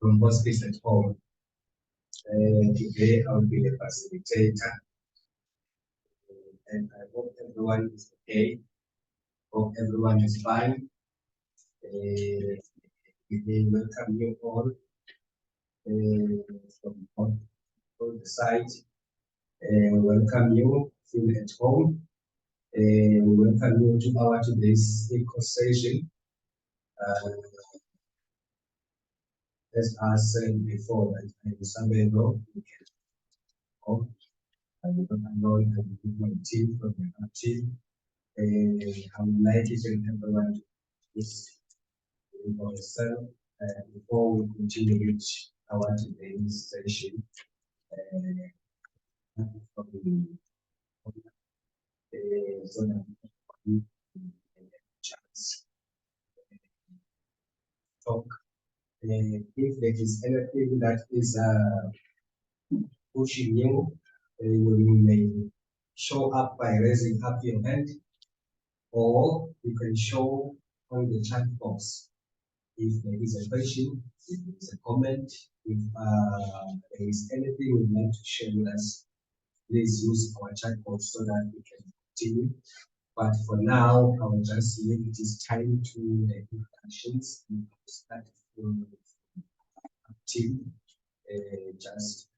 from Hospice at Home. Today I'll be the facilitator, and I hope everyone is okay. Hope everyone is fine. We welcome you all from all the sides. Welcome you, feel at home. We welcome you to our today's eco session. As I said before, that I am somewhere low, we can come. I will not alone, I will with my team from the team. I would like each and everyone to just for yourself before we continue with our today's session. So that we chance talk. If there is anything that is pushing you, you may show up by raising up your hand, or you can show on the chat box if there is a question, if there is a comment, if there is anything you'd like to share with us. Please use our chat box so that we can continue. But for now, I will just leave it is time to the introductions. We will start from team. Just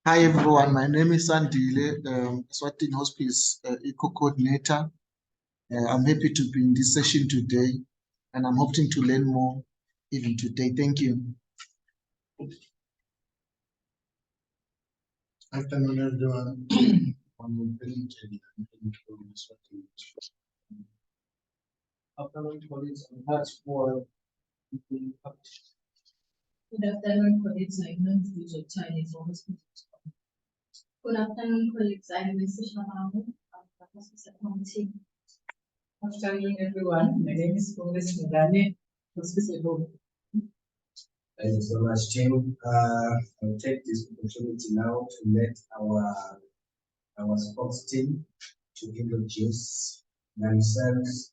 Hi everyone, my name is Sandile, Eswatini Hospice Eco Coordinator. I'm happy to be in this session today, and I'm hoping to learn more even today. Thank you. Afternoon, everyone. I'm feeling from Eswatini. Afternoon, colleagues. I'm much for being up. Good afternoon, colleagues. I'm not usual Chinese for Hospice. Good afternoon, colleagues. I'm Mrs. Shamamu. I'm the Hospice at Home team. Afternoon, everyone. My name is Congress Medane, Hospice at Home. Thank you so much, Tim. I'll take this opportunity now to let our sports team to introduce themselves.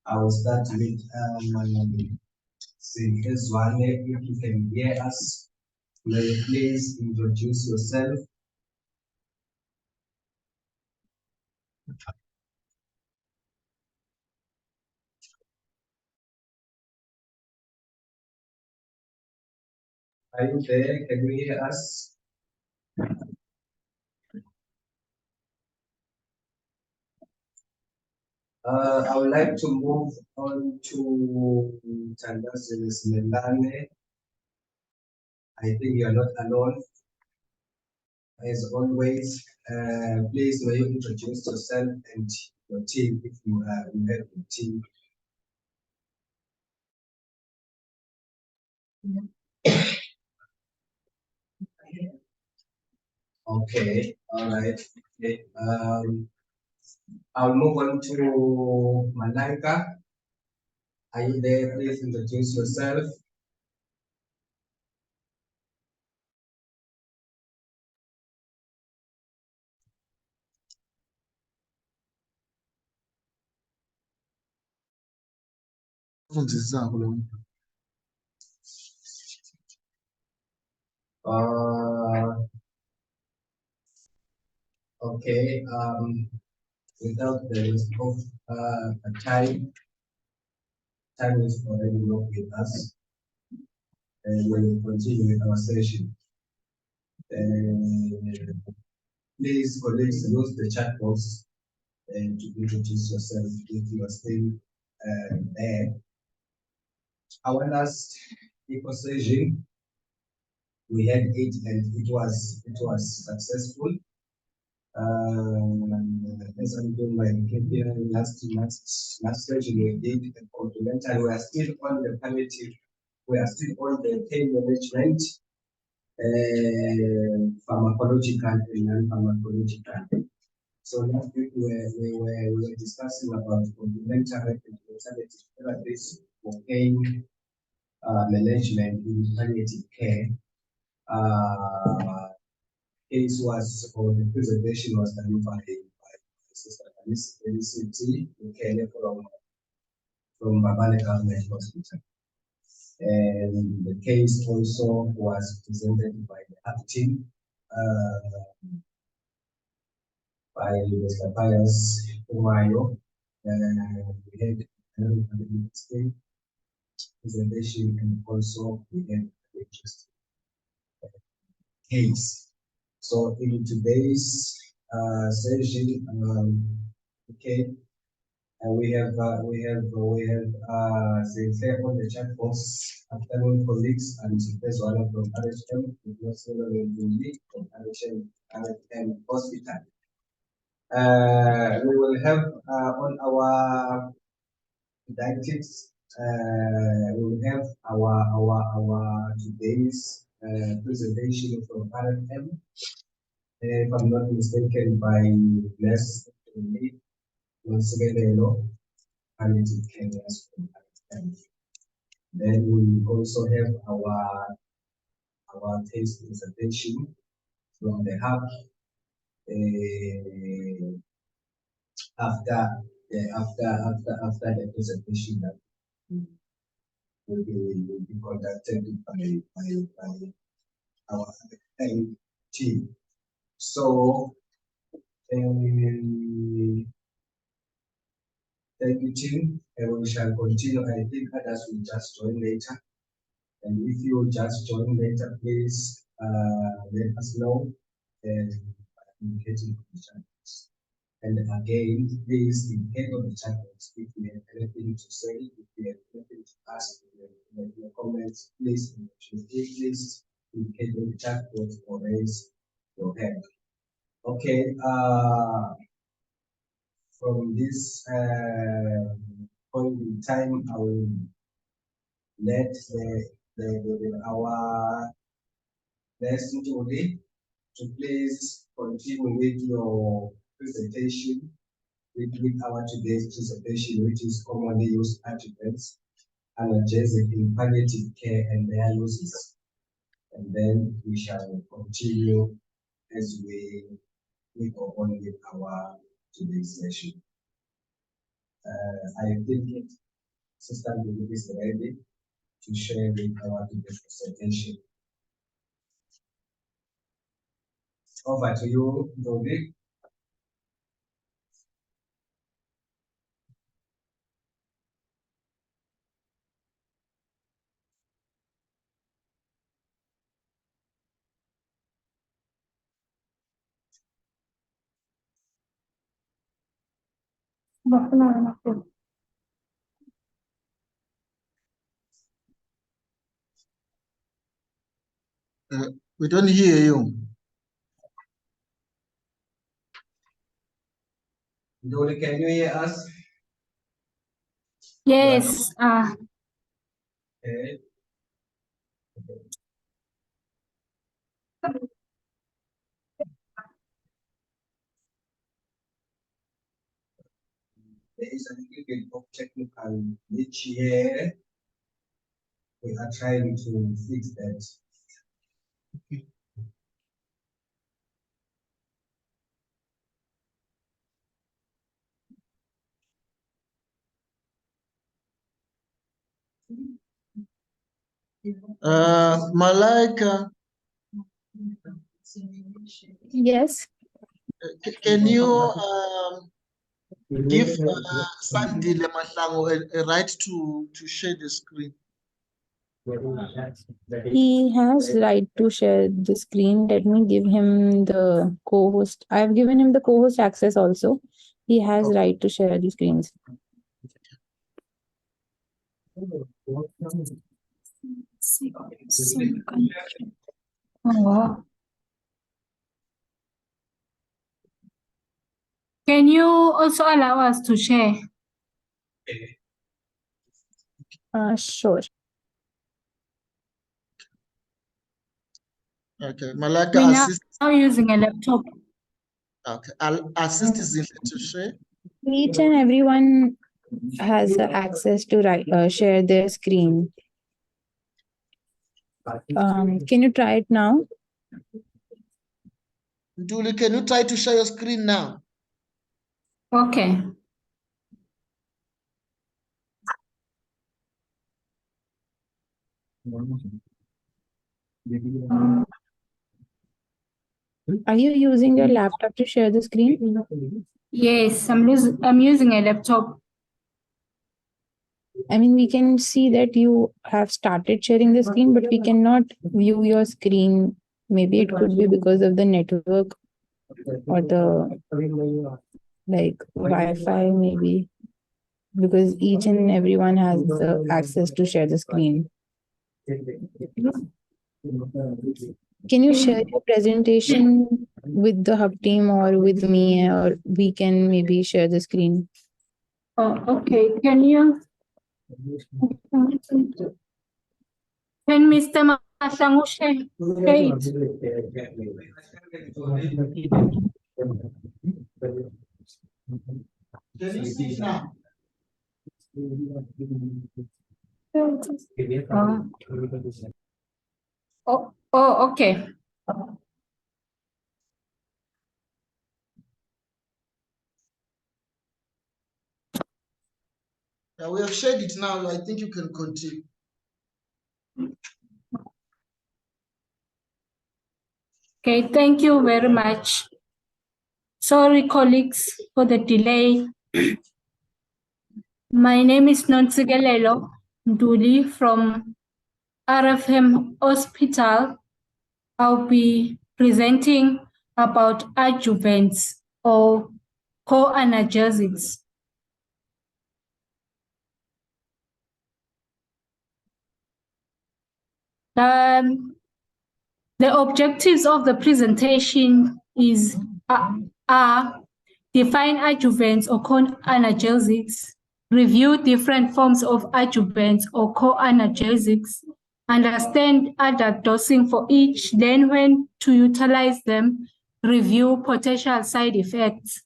I will start with Eswatini. If you can hear us, may you please introduce yourself. Are you there? Can you hear us? I would like to move on to Tandazilis Melane. I think you are not alone. As always, please may you introduce yourself and your team if you have your team. Okay, all right. Okay. I'll move on to Malaika. Are you there? Please introduce yourself. Okay. Without the risk of time is already not with us, and we will continue with our session. Please, colleagues, use the chat box to introduce yourself if you are still there. Our last eco session, we had it and it was successful. As I'm doing my KPI last session, we did a complementary. We are still on the palliative. We are still on the pain management, pharmacological and non-pharmacological. So last week we were discussing about complementary and alternative therapies for pain management in palliative care. Case was, or the presentation was done by Sister this LCT from Babane Government Hospital. And the case also was presented by the HAP team, by Mr. Pius Umayo. We had a presentation, and also we had an interesting case. So in today's session, we have Zinhle on the chat box, afternoon colleagues, and Eswatini from RHM, from RHM Hospital. We will have on our didactics, we will have our today's presentation from RHM. If I'm not mistaken, by Les Palliative care from RHM. Then we also have our case presentation from the hub. After the presentation that will be conducted by our team. So thank you, team, and we shall continue. I think others will just join later. And if you just join later, please let us know and communicating with each other. And again, please indicate on the chat box if you have anything to say, if you have anything to ask, if you have any comments, please indicate on the chat box or raise your hand. Okay, from this point in time, I will let our lesson today to please continue with your presentation with our today's presentation, which is commonly used adjuvants, analgesic in palliative care and their uses. And then we shall continue as we go on with our today's session. I think Sister Lily is ready to share with our today's presentation. Over to you, Dodi. We don't hear you. Dodi, can you hear us? Yes. Okay. There is a little bit of technical glitch here. We are trying to fix that. Malaika, Yes. can you give Sandile Mahlangu a right to share the screen? He has right to share the screen. Let me give him the co-host. I've given him the co-host access also. He has right to share the screens. Oh. Can you also allow us to share? Sure. Okay, Malaika, We're assist. now using a laptop. Okay, I'll assist Zinhle to share. Each and everyone has access to share their screen. Can you try it now? Julie, can you try to share your screen now? Okay. Are you using your laptop to share the screen? Yes, I'm using a laptop. I mean, we can see that you have started sharing the screen, but we cannot view your screen. Maybe it could be because of the network or the like Wi-Fi, maybe because each and everyone has the access to share the screen. Can you share your presentation with the hub team or with me, or we can maybe share the screen? Oh, okay. Can Mr. Masangu share it? Okay. We have shared it now. I think you can continue. Okay, thank you very much. Sorry, colleagues, for the delay. My name is Nontsigelelo Nduli from RFM Hospital. I'll be presenting about adjuvants or co-analgesics. The objectives of the presentation are define adjuvants or co-analgesics, review different forms of adjuvants or co-analgesics, understand adult dosing for each, then when to utilize them, review potential side effects.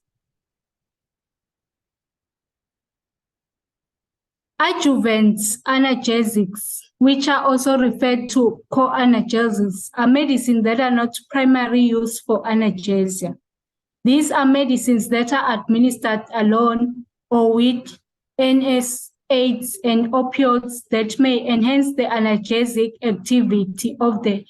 Adjuvants, analgesics, which are also referred to co-analgesics, are medicines that are not primarily used for analgesia. These are medicines that are administered alone or with NSAIDs and opioids that may enhance the analgesic activity of the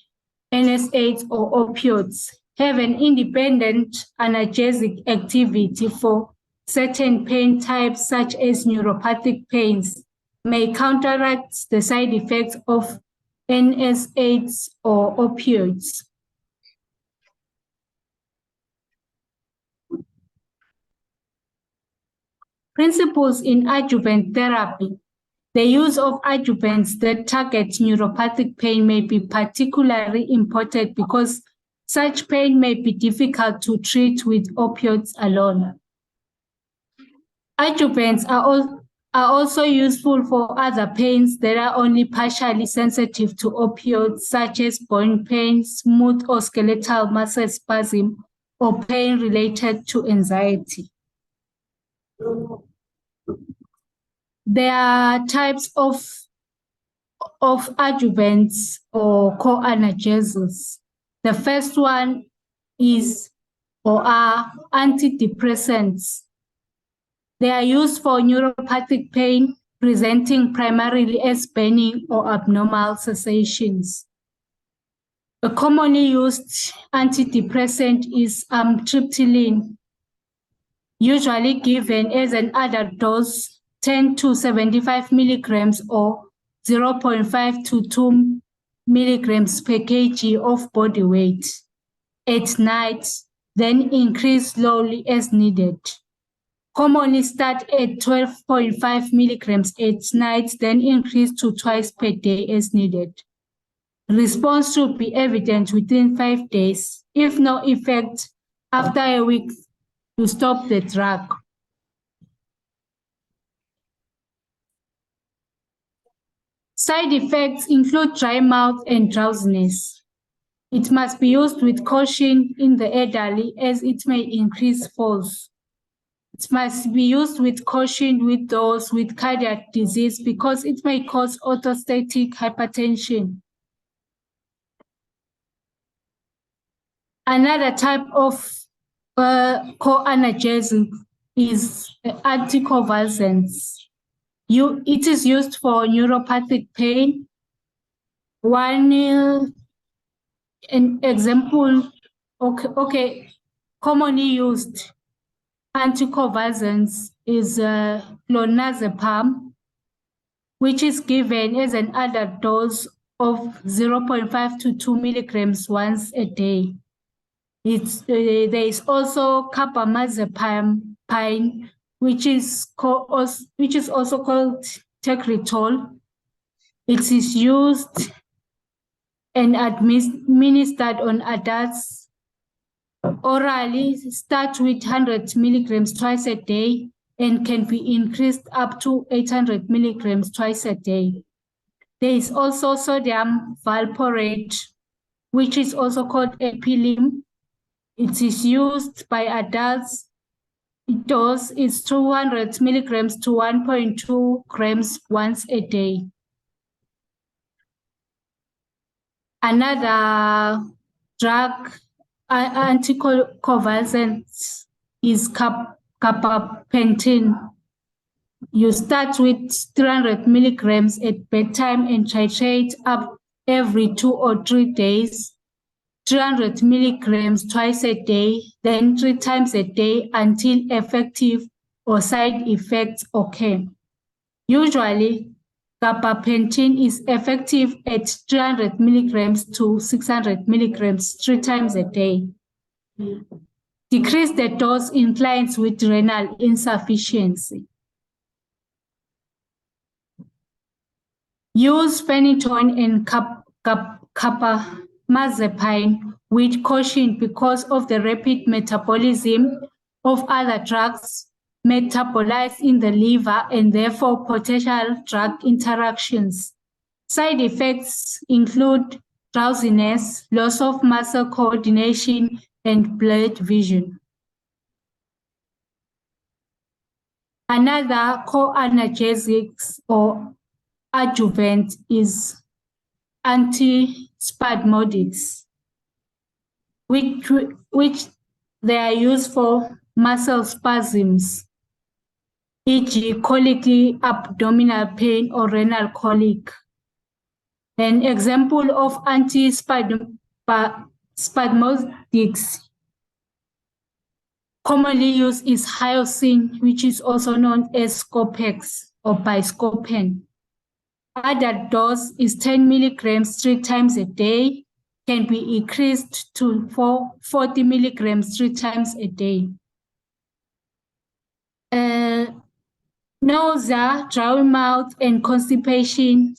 NSAIDs or opioids, have an independent analgesic activity for certain pain types such as neuropathic pains, may counteract the side effects of NSAIDs or opioids. Principles in adjuvant therapy. The use of adjuvants that target neuropathic pain may be particularly important because such pain may be difficult to treat with opioids alone. Adjuvants are also useful for other pains that are only partially sensitive to opioids, such as bone pain, smooth or skeletal muscle spasm, or pain related to anxiety. There are types of adjuvants or co-analgesics. The first one is or are antidepressants. They are used for neuropathic pain presenting primarily as burning or abnormal sensations. A commonly used antidepressant is amitriptyline, usually given as an adult dose 10 to 75 milligrams or 0.5 to 2 milligrams per kg of body weight at night, then increase slowly as needed. Commonly start at 12.5 milligrams at night, then increase to twice per day as needed. Response should be evident within 5 days. If no effect, after a week, to stop the drug. Side effects include dry mouth and drowsiness. It must be used with caution in the elderly as it may increase falls. It must be used with caution with those with cardiac disease because it may cause orthostatic hypertension. Another type of co-analgesic is anticonvulsants. It is used for neuropathic pain. An example, commonly used anticonvulsants is clonazepam, which is given as an adult dose of 0.5 to 2 milligrams once a day. There is also carbamazepine, which is also called Tegretol. It is used and administered on adults orally. Start with 100 milligrams twice a day and can be increased up to 800 milligrams twice a day. There is also sodium valproate, which is also called Epilim. It is used by adults. Dose is 200 milligrams to 1.2 grams once a day. Another drug anticonvulsant is gabapentin. You start with 300 milligrams at bedtime and titrate up every 2 or 3 days. 300 milligrams twice a day, then 3 times a day until effective or side effects occur. Usually, gabapentin is effective at 300 milligrams to 600 milligrams 3 times a day. Decrease the dose in clients with renal insufficiency. Use phenytoin and carbamazepine with caution because of the rapid metabolism of other drugs metabolized in the liver and therefore potential drug interactions. Side effects include drowsiness, loss of muscle coordination, and blurred vision. Another co-analgesics or adjuvant is antispasmodics, which they are used for muscle spasms, e.g. colic, abdominal pain, or renal colic. An example of antispasmodics commonly used is hyoscine, which is also known as Scopex or Biscopen. Adult dose is 10 milligrams 3 times a day, can be increased to 40 milligrams 3 times a day. Nausea, dry mouth, and constipation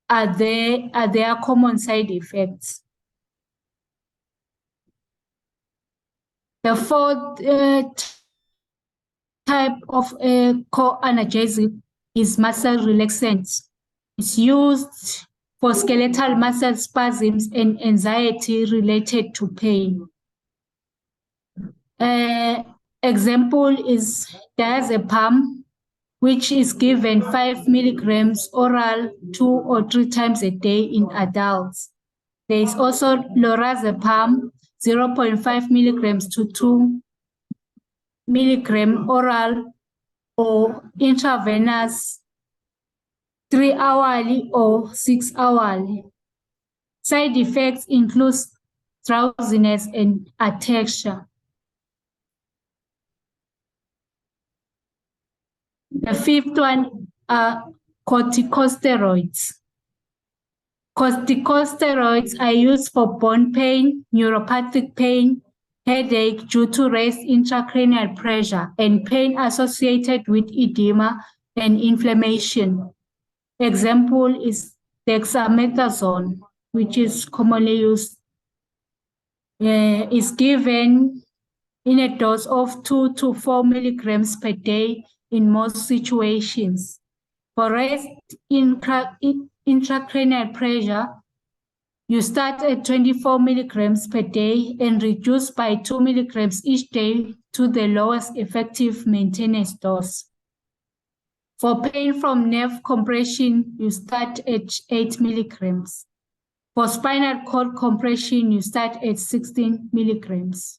are their common side effects. The fourth type of co-analgesic is muscle relaxant. It's used for skeletal muscle spasms and anxiety related to pain. Example is diazepam, which is given 5 milligrams oral 2 or 3 times a day in adults. There is also lorazepam, 0.5 milligrams to 2 milligram oral or intravenous 3 hourly or 6 hourly. Side effects include drowsiness and ataxia. The fifth one are corticosteroids. Corticosteroids are used for bone pain, neuropathic pain, headache due to raised intracranial pressure, and pain associated with edema and inflammation. Example is dexamethasone, which is commonly used, is given in a dose of 2 to 4 milligrams per day in most situations. For raised intracranial pressure, you start at 24 milligrams per day and reduce by 2 milligrams each day to the lowest effective maintenance dose. For pain from nerve compression, you start at 8 milligrams. For spinal cord compression, you start at 16 milligrams.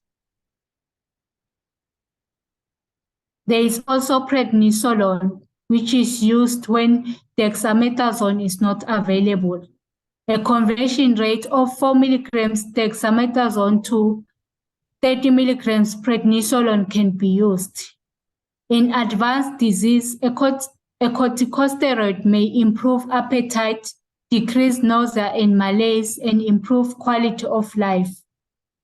There is also prednisolone, which is used when dexamethasone is not available. A conversion rate of 4 milligrams dexamethasone to 30 milligrams prednisolone can be used. In advanced disease, a corticosteroid may improve appetite, decrease nausea and malaise, and improve quality of life.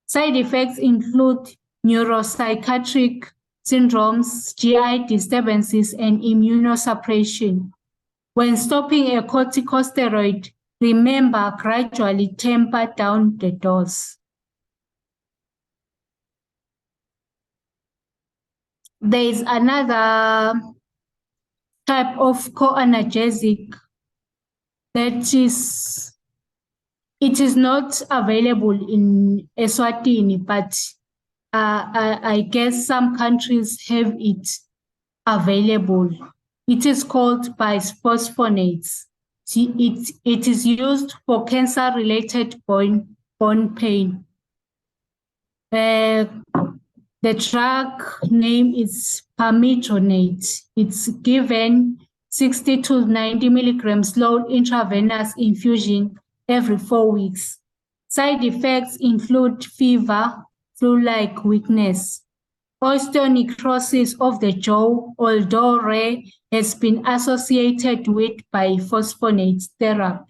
Side effects include neuropsychiatric syndromes, GI disturbances, and immunosuppression. When stopping a corticosteroid, remember gradually temper down the dose. There is another type of co-analgesic that it is not available in Eswatini, but I guess some countries have it available. It is called bisphosphonates. It is used for cancer-related bone pain. The drug name is pamidronate. It's given 60 to 90 milligrams slow intravenous infusion every 4 weeks. Side effects include fever, flu-like weakness. Osteonecrosis of the jaw, although rare, has been associated with biphosphonate therapy.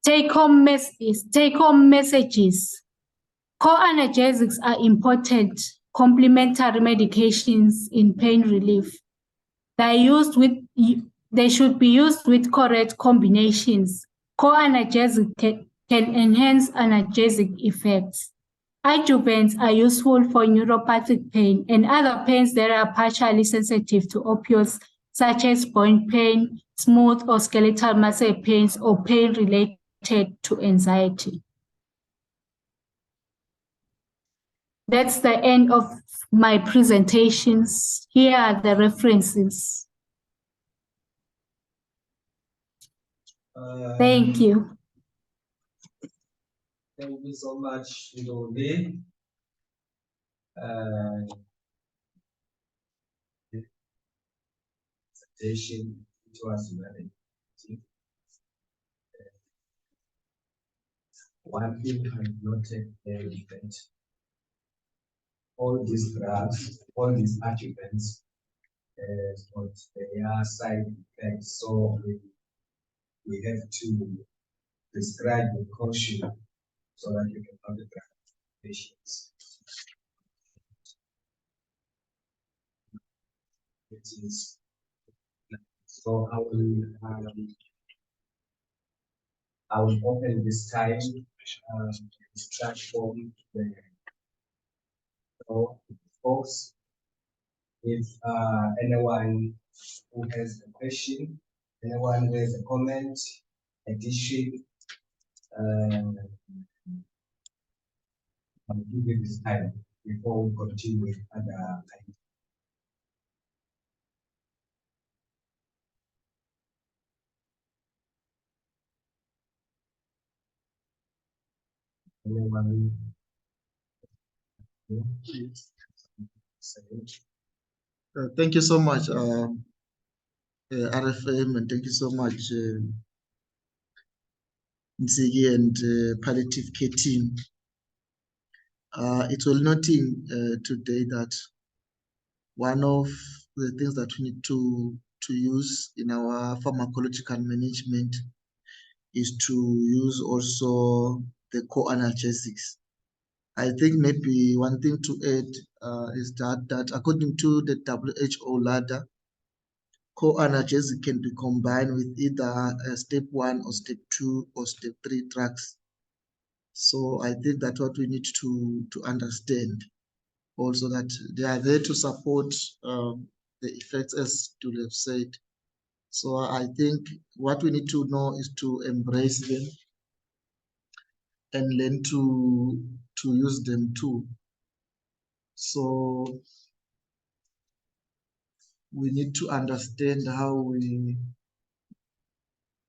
Take-home messages. Co-analgesics are important complementary medications in pain relief. They should be used with correct combinations. Co-analgesics can enhance analgesic effects. Adjuvants are useful for neuropathic pain and other pains that are partially sensitive to opioids, such as joint pain, smooth or skeletal muscle pains, or pain related to anxiety. That's the end of my presentations. Here are the references. Thank you. Thank you so much, Ndoli. Presentation, it was very interesting. One thing I noted very different. All these drugs, all these adjuvants, but they are side effects. So we have to prescribe with caution so that you can not attract patients. It is so I will open this time this platform so folks. If anyone who has a question, anyone who has a comment, addition, I'll give you this time before we continue with other items. Anyone? Thank you so much, RFM, and thank you so much, Nzigi and Palliative Care team. It's well noting today that one of the things that we need to use in our pharmacological management is to use also the co-analgesics. I think maybe one thing to add is that according to the WHO ladder, co-analgesic can be combined with either step 1 or step 2 or step 3 drugs. So I think that's what we need to understand. Also that they are there to support the effects, as Dule have said. So I think what we need to know is to embrace them and learn to use them too. So we need to understand how we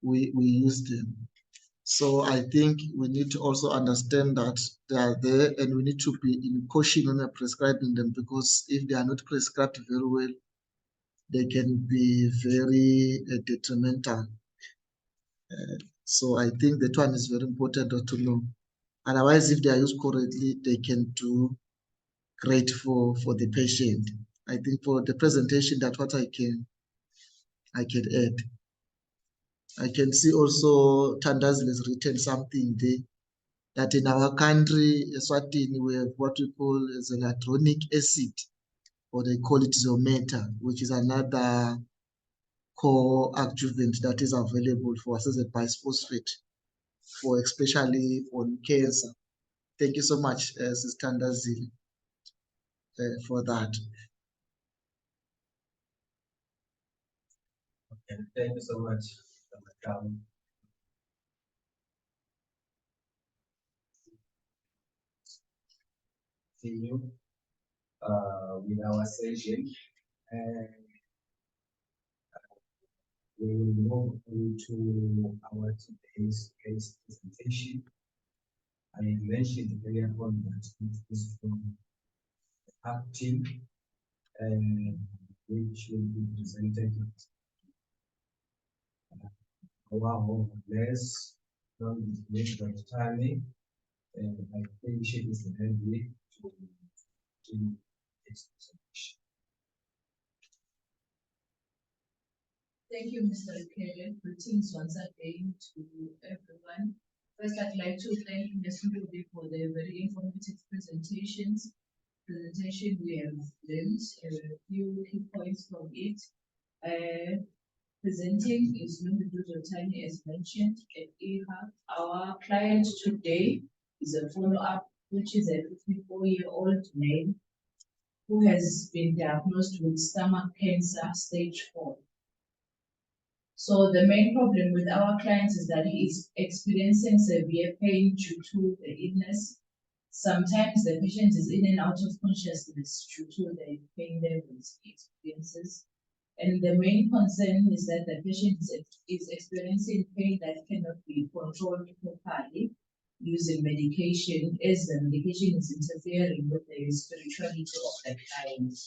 use them. So I think we need to also understand that they are there and we need to be in caution when we're prescribing them, because if they are not prescribed very well, they can be very detrimental. So I think that one is very important to know. Otherwise, if they are used correctly, they can do great for the patient. I think for the presentation, that's what I can add. I can see also Tandazil has written something there, that in our country, Eswatini, we have what we call as an hyaluronic acid, or they call it Zometa, which is another core adjuvant that is available for us as a bisphosphate, for especially on cancer. Thank you so much, Sister Tandazil, for that. Okay, thank you so much, Dr. Brown. Continue with our session, and we will move into our today's case presentation. I mentioned earlier on that it is from the HAP team, which will be presented our home nurse, Ms. Uswatini, and I think she is ready to do this presentation. Thank you, Mr. Kelly. Greetings once again to everyone. First, I'd like to thank Mr. Ruby for the very informative presentation. We have learned a few key points from it. Presenting is Uswatini, as mentioned at EHA. Our client today is a follow-up, which is a 54-year-old male who has been diagnosed with stomach cancer stage 4. So the main problem with our clients is that he is experiencing severe pain due to the illness. Sometimes the patient is in and out of consciousness due to the pain levels he experiences. And the main concern is that the patient is experiencing pain that cannot be controlled properly using medication, as the medication is interfering with the spirituality of the client.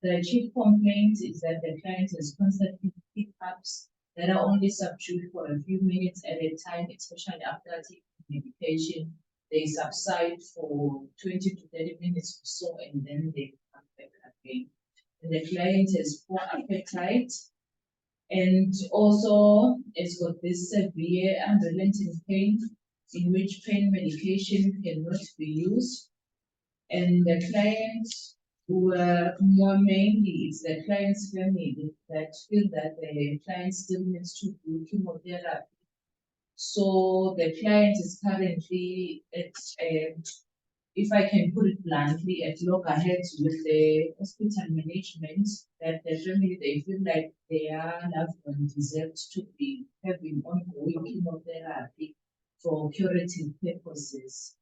The chief complaint is that the client has constantly hiccups that are only subdued for a few minutes at a time, especially after taking medication. They subside for 20 to 30 minutes or so, and then they come back again. And the client has poor appetite, and also has got this severe unrelenting pain in which pain medication cannot be used. And the client, more mainly, it's the client's family that feel that the client still needs to do chemotherapy. So the client is currently at, if I can put it bluntly, at loggerheads with the hospital management, that the family, they feel like their loved one deserves to be having ongoing chemotherapy for curative purposes.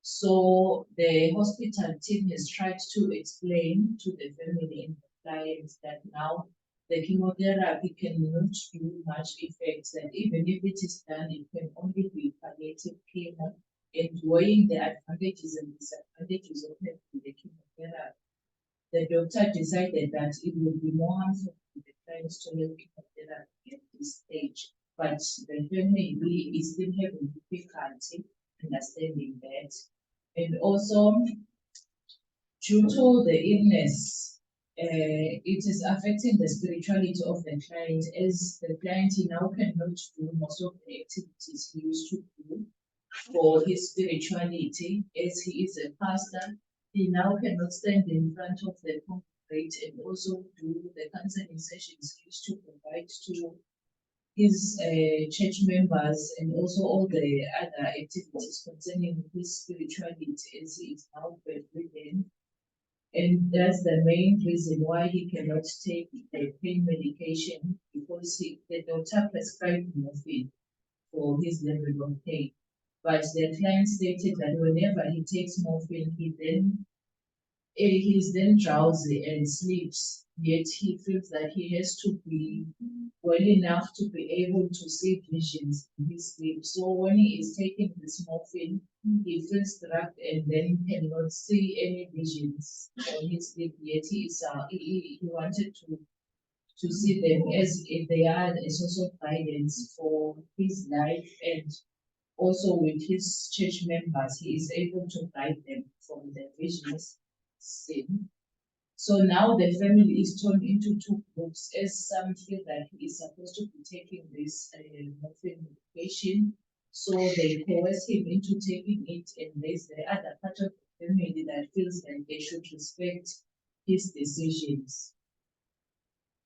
So the hospital team has tried to explain to the family and the clients that now the chemotherapy cannot do much effects, and even if it is done, it can only be palliative chemo, and weighing the advantages and disadvantages of the chemotherapy. The doctor decided that it would be more harmful to the clients to have chemotherapy at this stage, but the family is still having difficulty understanding that. And also, due to the illness, it is affecting the spirituality of the client, as the client now cannot do most of the activities he used to do for his spirituality, as he is a pastor. He now cannot stand in front of the congregate and also do the counseling sessions he used to provide to his church members, and also all the other activities concerning his spirituality, as he is now bedridden. And that's the main reason why he cannot take the pain medication, because the doctor prescribed morphine for his level of pain. But the client stated that whenever he takes morphine, he then He's then drowsy and sleeps, yet he feels that he has to be well enough to be able to see visions in his sleep. So when he is taking this morphine, he feels drugged and then cannot see any visions on his sleep, yet he wanted to see them as if they are a source of guidance for his life, and also with his church members, he is able to guide them from their visions seen. So now the family is torn into two groups, as some feel that he is supposed to be taking this morphine medication. So they coerce him into taking it, and there's the other part of the family that feels that they should respect his decisions.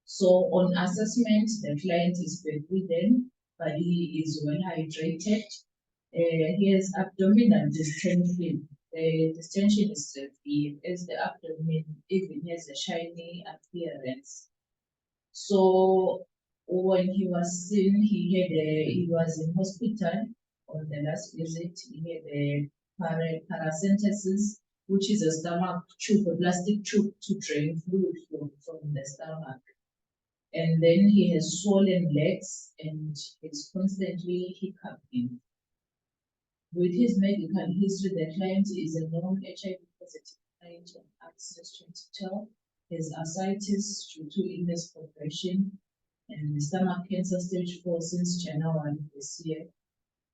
So on assessment, the client is bedridden, but he is well hydrated. He has abdominal distension. The distension is severe as the abdomen even has a shiny appearance. So when he was seen, he was in hospital on the last visit. He had a paracentesis, which is a stomach tube, a plastic tube to drain fluid from the stomach. And then he has swollen legs and is constantly hiccuping. With his medical history, the client is a known HIV positive client on Access 2012, has ascites due to illness progression, and stomach cancer stage 4 since January this year.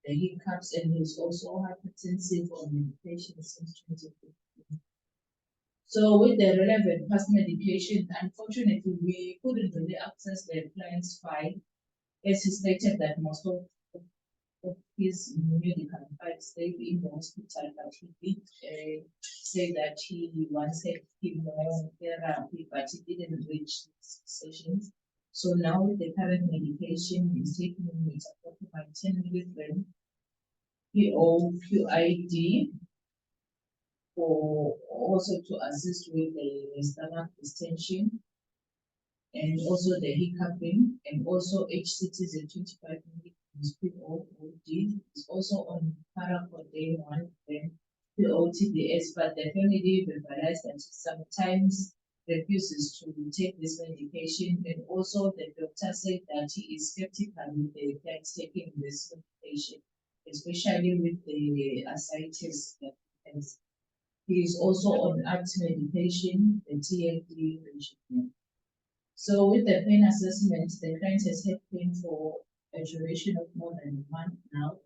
The hiccups, and he's also hypertensive on medication since 2015. So with the relevant past medication, unfortunately, we couldn't really access the client's file, as he stated that most of his medical files stayed in the hospital, but he did say that he wanted chemotherapy, but he didn't reach these sessions. So now with the current medication, he's taking metoclopramide 10 milligram POQID for also to assist with the stomach distension and also the hiccuping, and also HCTs at 25 milligrams POOD is also on para for day 1, then POTDS, but the family realized that sometimes refuses to take this medication, and also the doctor said that he is skeptical with the clients taking this medication, especially with the ascites that he has. He is also on ACT medication, the TLD regimen. So with the pain assessment, the client has had pain for a duration of more than a month now.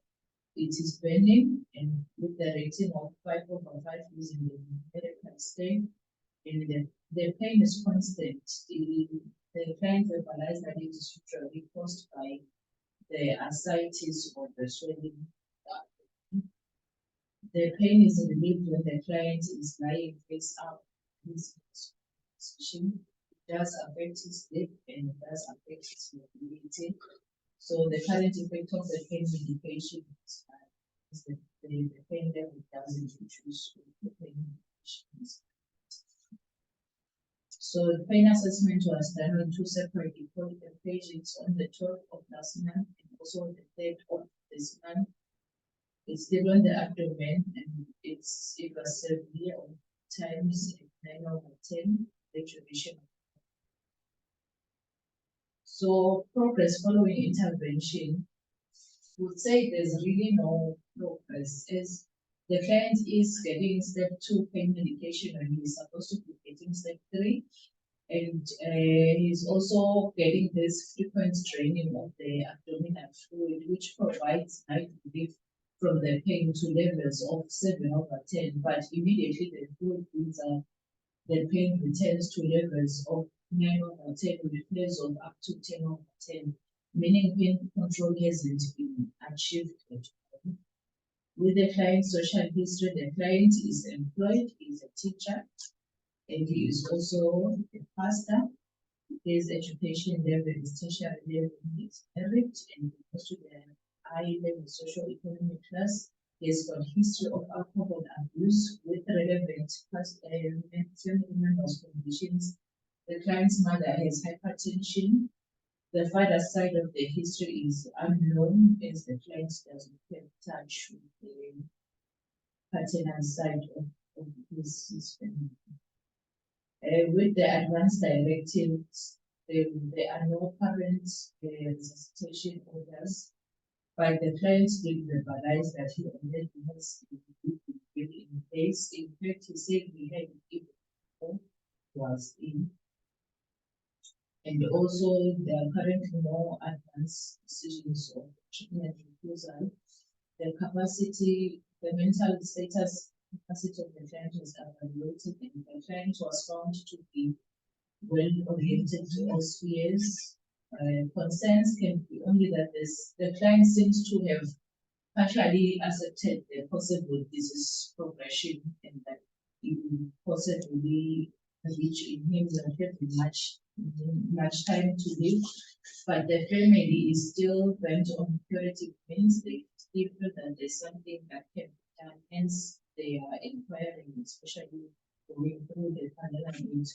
It is burning, and with the rating of 5/5 using the medical scale, and the pain is constant. The client realized that it is usually caused by the ascites or the swelling. The pain is relieved when the client is lying face up. His position does affect his sleep and it does affect his mobility. So the current effect of the pain medication is that the pain level doesn't reduce with the pain medications. So the pain assessment was done on 2 separate patients on the 12th of last month and also the 3rd of this month. It's still on the abdomen, and it was severe on times 9/10, the duration. So progress following intervention, would say there's really no progress, as the client is getting step 2 pain medication when he's supposed to be getting step 3. And he's also getting this frequent draining of the abdominal fluid, which provides night relief from the pain to levels of 7/10, but immediately the fluid builds up, the pain returns to levels of 9/10 with flares of up to 10/10, meaning pain control hasn't been achieved at all. With the client's social history, the client is employed, is a teacher, and he is also a pastor. His education level is tertiary level, he is married, and he goes to the high-level socio-economic class. He has got history of alcohol abuse with relevant past family members' conditions. The client's mother has hypertension. The father's side of the history is unknown, as the client doesn't have touch with the paternal side of his family. With the advanced directives, there are no current resuscitation orders, but the client did verbalize that he already has in place. In fact, he said he had it before was in. And also, there are currently no advanced decisions of treatment refusal. The capacity, the mental status capacity of the client was evaluated, and the client was found to be well oriented to all spheres. Concerns can be only that the client seems to have partially accepted the possible disease progression and that it will possibly reach in him not having much time to live, but the family is still bent on curative means. They feel that there's something that can be done, hence they are inquiring, especially going through the Parliament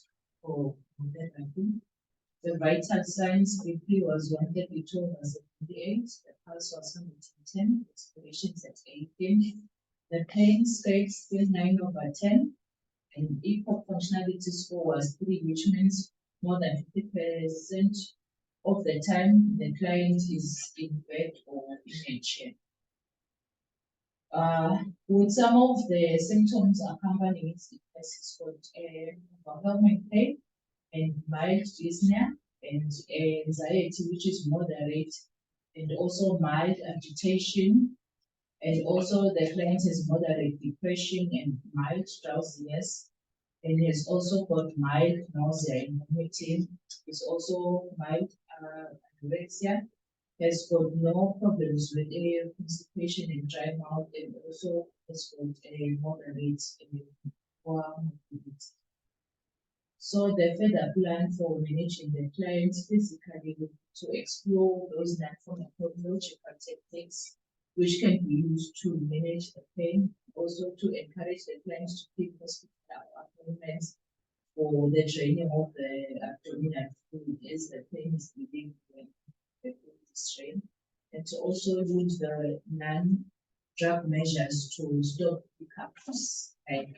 for therapy. The vital signs BP was 132 over 78, the pulse was 110, expirations at 18. The pain scale still 9 over 10, and equal functionality score was 3, which means more than 50% of the time the client is in bed or in a chair. With some of the symptoms accompanying it, it's got overwhelming pain and mild dyspnea and anxiety, which is moderate, and also mild agitation, and also the client has moderate depression and mild drowsiness, and has also got mild nausea and vomiting. It's also mild anorexia, has got no problems with air constipation and dry mouth, and also has got a moderate warm. So the further plan for managing the client physically to explore those non-pharmacological techniques which can be used to manage the pain, also to encourage the client to keep hospital appointments for the training of the abdominal fluid as the pain is relieved when the fluid is strained, and to also use the non-drug measures to stop hiccups like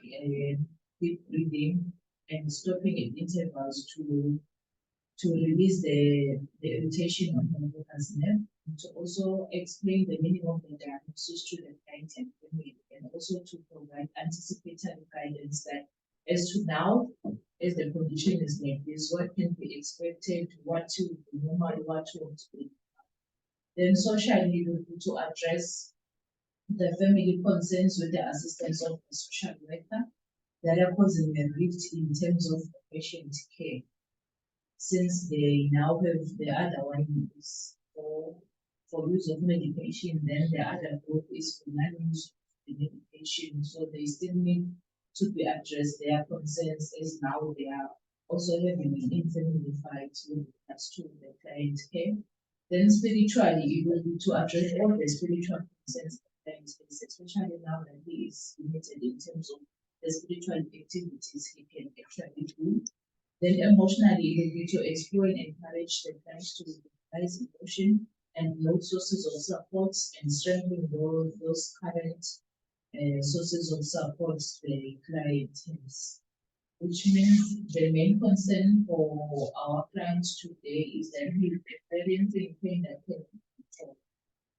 deep breathing and stopping at intervals to release the irritation on the mucous nerve, and to also explain the meaning of the diagnosis to the client and family, and also to provide anticipatory guidance that as to now, as the condition is like this, what can be expected, what to be normal, what to be. Then socially, to address the family concerns with the assistance of the social worker that are causing a rift in terms of patient care, since they now have the other one is for use of medication, then the other group is for non-use of the medication, so they still need to be addressed their concerns, as now they are also having an in-family fight with regards to the client care. Then spiritually, it will be to address all the spiritual concerns of the client face, especially now that he is limited in terms of the spiritual activities he can actually do. Then emotionally, it will be to explore and encourage the client to recognize emotion and build sources of support and strengthen those current sources of support the client has. Which means the main concern for our clients today is that we are experiencing pain that can be controlled.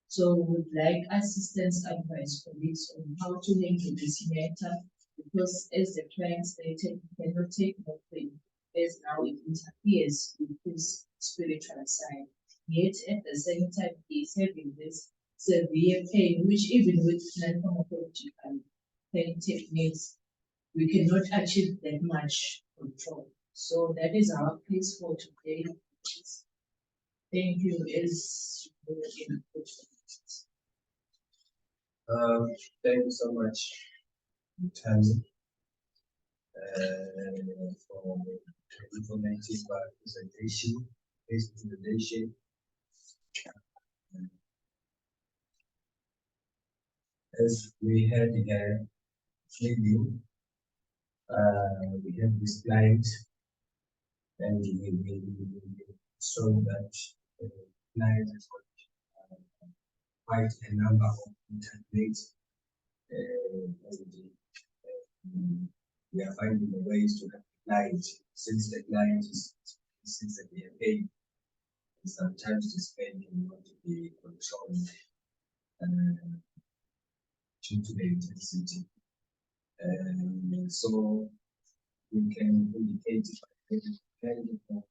So we would like assistance advice colleagues on how to handle this matter, because as the client stated, he cannot take more pain, as now it interferes with his spiritual side. Yet at the same time, he is having this severe pain, which even with non-pharmacological pain techniques, we cannot achieve that much control. So that is our case for today. Thank you. Thank you so much, Tammy, for the informative presentation. As we had here, clearly, we have this client, and we saw that the client has got quite a number of internet, and we are finding the ways to help client, since the client is since that they are paying, sometimes this pain can want to be controlled due to the intensity. So we can indicate by kind of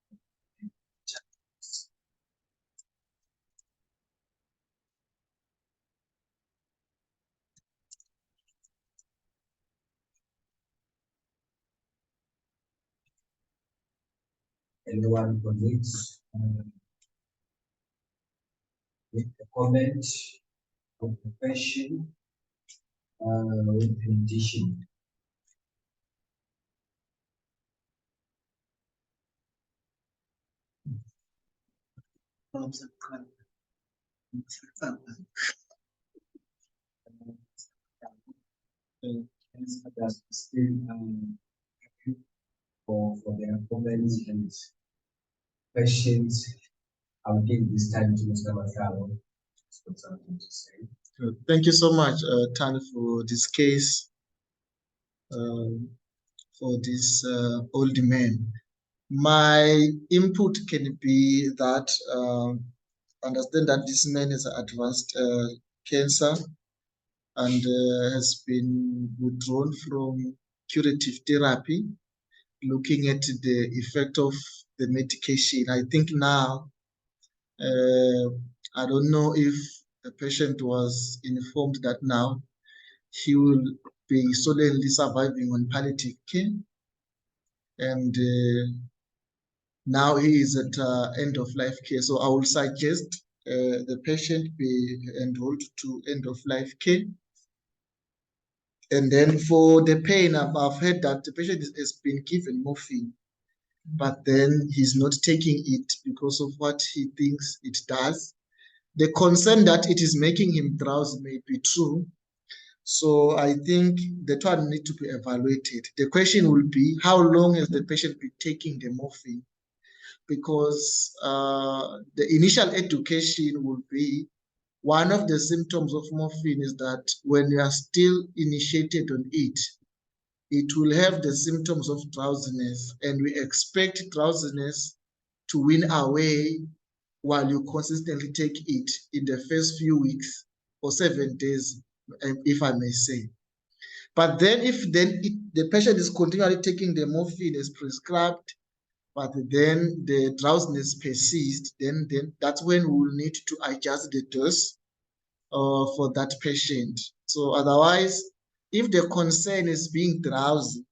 anyone who needs make a comment or question with condition. Still for their comments and questions. I'll give this time to Mr. Masaro for something to say. Thank you so much, Tan, for this case, for this old man. My input can be that understand that this man has advanced cancer and has been withdrawn from curative therapy, looking at the effect of the medication. I think now, I don't know if the patient was informed that now he will be solely surviving on palliative care, and now he is at end of life care. So I will suggest the patient be enrolled to end of life care. And then for the pain, I've heard that the patient has been given morphine, but then he's not taking it because of what he thinks it does. The concern that it is making him drowsy may be true. So I think that one needs to be evaluated. The question will be, how long has the patient been taking the morphine? Because the initial education will be, one of the symptoms of morphine is that when you are still initiated on it, it will have the symptoms of drowsiness, and we expect drowsiness to win away while you consistently take it in the first few weeks or 7 days, if I may say. But then if the patient is continually taking the morphine as prescribed, but then the drowsiness persists, then that's when we will need to adjust the dose for that patient. So otherwise, if the concern is being drowsy,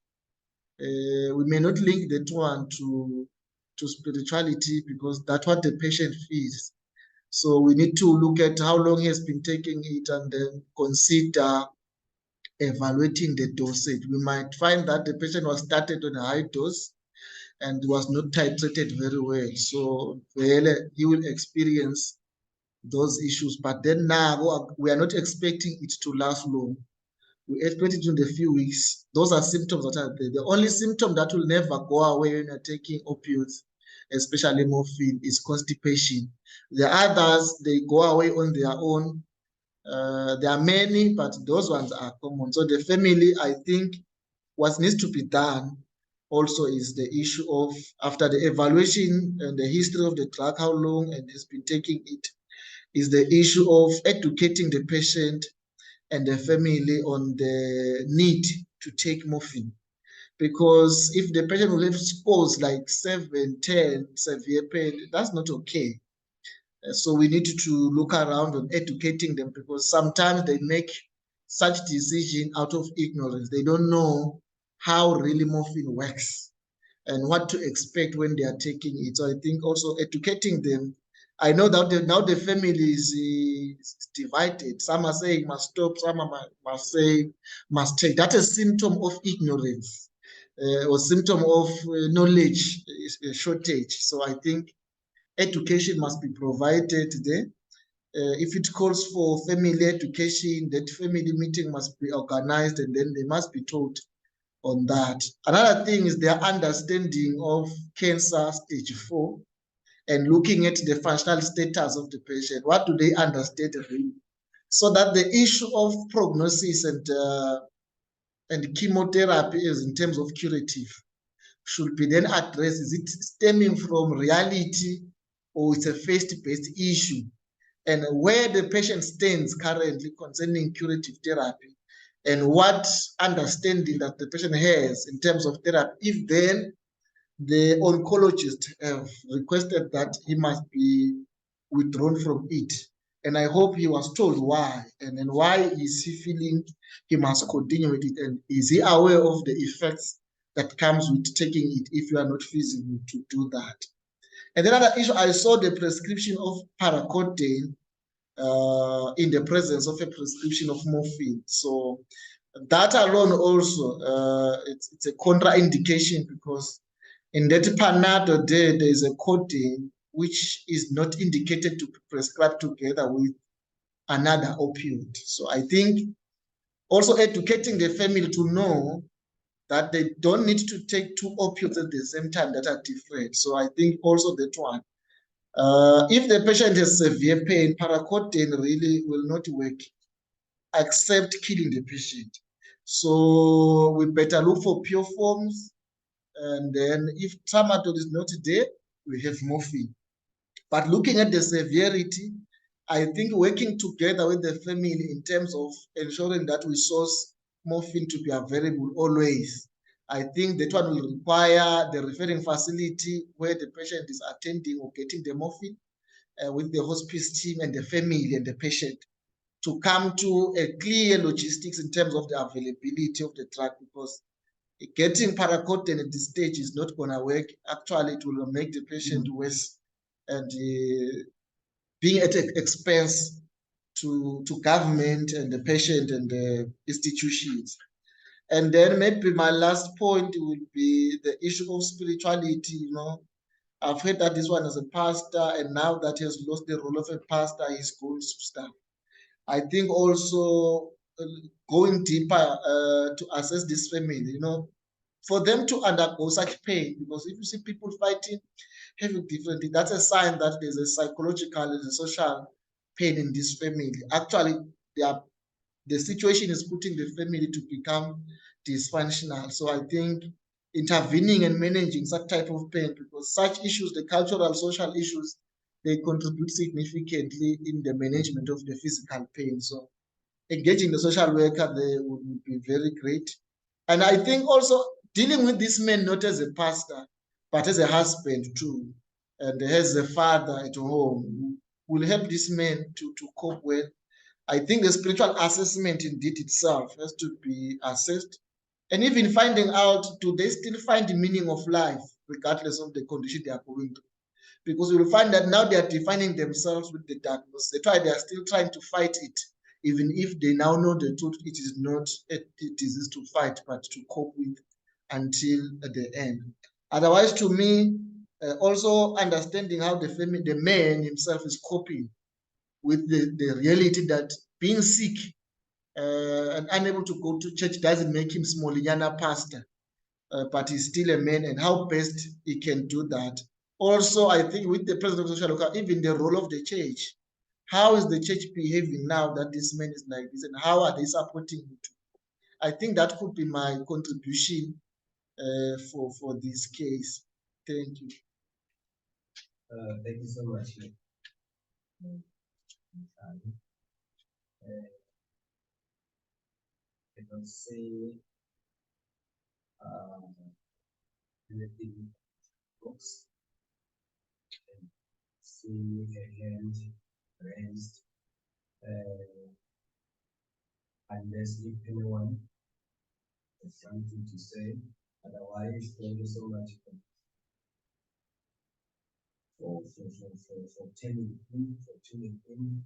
we may not link that one to spirituality, because that's what the patient feels. So we need to look at how long he has been taking it and then consider evaluating the dosage. We might find that the patient was started on a high dose and was not titrated very well. So he will experience those issues. But then now we are not expecting it to last long. We expect it in a few weeks. Those are symptoms that are there. The only symptom that will never go away when you're taking opioids, especially morphine, is constipation. The others, they go away on their own. There are many, but those ones are common. So the family, I think, what needs to be done also is the issue of, after the evaluation and the history of the drug, how long and has been taking it, is the issue of educating the patient and the family on the need to take morphine. Because if the patient will have scores like 7, 10 severe pain, that's not okay. So we need to look around on educating them, because sometimes they make such decision out of ignorance. They don't know how really morphine works and what to expect when they are taking it. So I think also educating them. I know that now the family is divided. Some are saying must stop, some must say must take. That's a symptom of ignorance or symptom of knowledge shortage. So I think education must be provided there. If it calls for family education, that family meeting must be organized, and then they must be taught on that. Another thing is their understanding of cancer stage 4 and looking at the functional status of the patient. What do they understand really? So that the issue of prognosis and chemotherapy is in terms of curative should be then addressed. Is it stemming from reality or it's a faith-based issue? And where the patient stands currently concerning curative therapy and what understanding that the patient has in terms of therapy, if then the oncologist have requested that he must be withdrawn from it. And I hope he was told why, and then why is he feeling he must continue with it, and is he aware of the effects that comes with taking it if you are not feasible to do that. And another issue, I saw the prescription of paracotin in the presence of a prescription of morphine. So that alone also, it's a contraindication, because in that Panado there is a codeine which is not indicated to be prescribed together with another opioid. So I think also educating the family to know that they don't need to take two opioids at the same time that are different. So I think also that one. If the patient has severe pain, paracotin really will not work except killing the patient. So we better look for pure forms. And then if tramadol is not there, we have morphine. But looking at the severity, I think working together with the family in terms of ensuring that we source morphine to be available always. I think that one will require the referring facility where the patient is attending or getting the morphine with the hospice team and the family and the patient to come to a clear logistics in terms of the availability of the drug, because getting paracotin at this stage is not going to work. Actually, it will make the patient worse and being at expense to government and the patient and the institutions. And then maybe my last point would be the issue of spirituality. You know, I've heard that this one is a pastor, and now that he has lost the role of a pastor, he's going to staff. I think also going deeper to assess this family, you know, for them to undergo such pain, because if you see people fighting, having differently, that's a sign that there's a psychological and a social pain in this family. Actually, the situation is putting the family to become dysfunctional. So I think intervening and managing such type of pain, because such issues, the cultural, social issues, they contribute significantly in the management of the physical pain. So engaging the social worker there would be very great. And I think also dealing with this man not as a pastor, but as a husband too, and as a father at home, will help this man to cope well. I think the spiritual assessment indeed itself has to be assessed. And even finding out, do they still find the meaning of life, regardless of the condition they are going through? Because you will find that now they are defining themselves with the darkness. That's why they are still trying to fight it, even if they now know the truth, it is not a disease to fight, but to cope with until the end. Otherwise, to me, also understanding how the family, the man himself is coping with the reality that being sick and unable to go to church doesn't make him small pastor, but he's still a man, and how best he can do that. Also, I think with the president of social worker, even the role of the church, how is the church behaving now that this man is like this, and how are they supporting him? I think that could be my contribution for this case. Thank you. Thank you so much. I can say anything books and see a hand raised, unless if anyone has something to say. Otherwise, thank you so much for tuning in.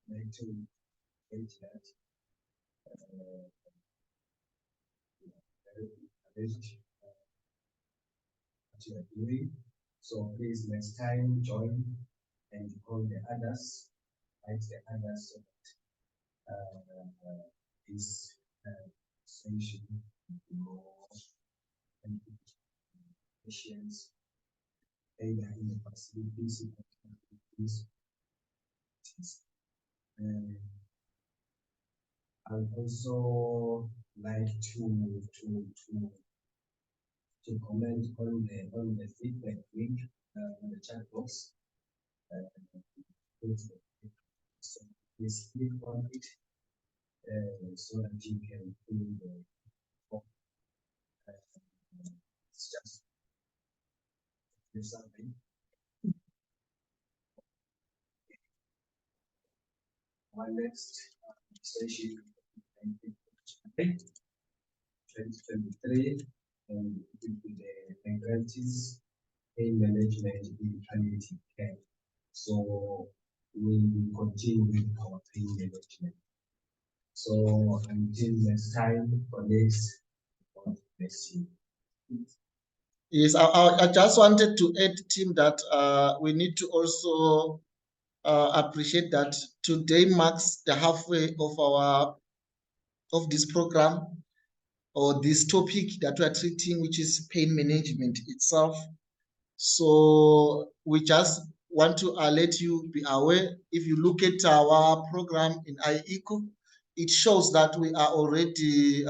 Like to get that what you are doing. So please next time join and call the others, like the others, so that this session will be more patients either in the facilities. I'd also like to comment on the feedback link on the chat box. So please click on it so that you can fill the form. It's just something. Our next session, 2023, and it will be the pancreatitis pain management in palliative care. So we will continue with our pain management. So until next time, for next, God bless you. Yes, I just wanted to add, Tim, that we need to also appreciate that today marks the halfway of this program or this topic that we are treating, which is pain management itself. So we just want to let you be aware. If you look at our program in IECO, it shows that we are already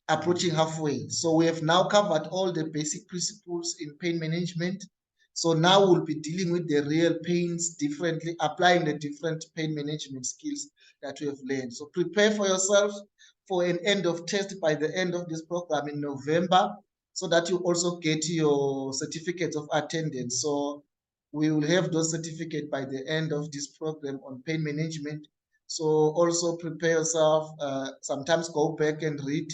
approaching halfway. So we have now covered all the basic principles in pain management. So now we'll be dealing with the real pains differently, applying the different pain management skills that we have learned. So prepare for yourself for an end of test by the end of this program in November, so that you also get your certificates of attendance. So we will have those certificates by the end of this program on pain management. So also prepare yourself, sometimes go back and read,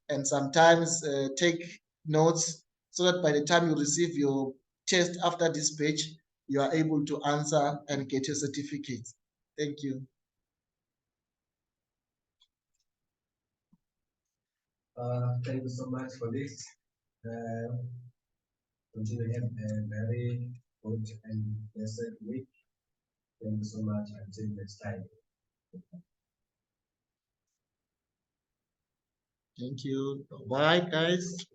and sometimes take notes, so that by the time you receive your test after this batch, you are able to answer and get your certificate. Thank you. Thank you so much for this. Continue to have a very good and blessed week. Thank you so much. Until next time. Thank you. Bye, guys.